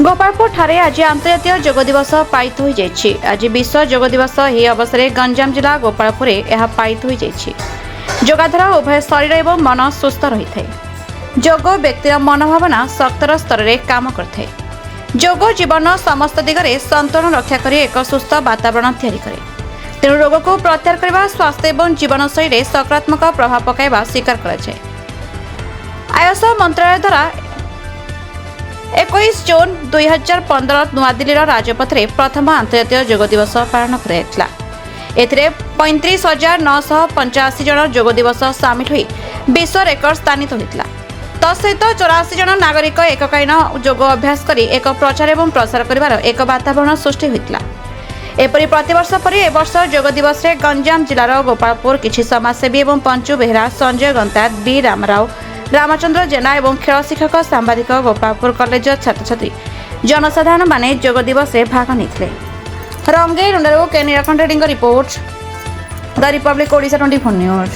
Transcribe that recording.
गोपालपुर ठारे आज अंतर्जातीय योग दिवस पालित हो जाइछि। आज विश्व योग दिवस ଏହି ଅବସରରେ ଗଞ୍ଜାମ ଜିଲ୍ଲା ଗୋପାଳପୁରରେ ଏହା ପାଳିତ ହୋଇଯାଇଛି। ଯୋଗ ଦ୍ୱାରା ଉଭୟ ଶରୀର ଏବଂ ମନ ସୁସ୍ଥ ରହିଥାଏ। ଯୋଗ ବ୍ୟକ୍ତିର ମନୋଭାବନା ଶକ୍ତିର ସ୍ତରରେ କାମ କରିଥାଏ। ଯୋଗ ଜୀବନ ସମସ୍ତ ଦିଗରେ ସନ୍ତୁଳନ ରକ୍ଷା କରି ଏକ ସୁସ୍ଥ ବାତାବରଣ ତିଆରି କରେ। ତେଣୁ ରୋଗକୁ ପ୍ରତ୍ୟାହାର କରିବା ସ୍ୱାସ୍ଥ୍ୟ ଏବଂ ଜୀବନଶୈଳୀରେ ସକାରାତ୍ମକ ପ୍ରଭାବ ପକାଇବା ସ୍ୱୀକାର କରାଯାଏ। ଆୟୁଷ ମନ୍ତ୍ରାଳୟ ଦ୍ୱାରା 21 ଜୁନ୍ 2015 ନୂଆଦିଲ୍ଲୀର ରାଜପଥରେ ପ୍ରଥମ ଆନ୍ତର୍ଜାତୀୟ ଯୋଗ ଦିବସ ପାଳନ କରାଯାଇଥିଲା। ଏଥିରେ 35,985 ଜଣ ଯୋଗ ଦିବସ ସାମିଲ ହୋଇ ବିଶ୍ୱ ରେକର୍ଡ ସ୍ଥାନିତ ହୋଇଥିଲା। ତତ୍ସହିତ 84 ଜଣ ନାଗରିକ ଏକକାଳୀନ ଯୋଗ ଅଭ୍ୟାସ କରି ଏକ ପ୍ରଚାର ଏବଂ ପ୍ରସାର କରିବାର ଏକ ବାତାବରଣ ସୃଷ୍ଟି ହୋଇଥିଲା। ଏପରି ପ୍ରତିବର୍ଷ ପରି ଏ ବର୍ଷ ଯୋଗ ଦିବସରେ ଗଞ୍ଜାମ ଜିଲ୍ଲାର ଗୋପାଳପୁର କିଛି ସମାଜସେବୀ ଏବଂ ପଞ୍ଚୁ ବେହେରା, ସଞ୍ଜୟ ଗନ୍ତାର, ବି ରାମରାଓ, रामचंद्र जेना एवं खेल शिक्षक सांबादिक गोपालपुर कॉलेज छात्रछात्री जनसाधारण माने जोग दिवस भाग नहीं। रंगेरुंडारू के Neelkanth Reddy report the Republic Odisha 24 news.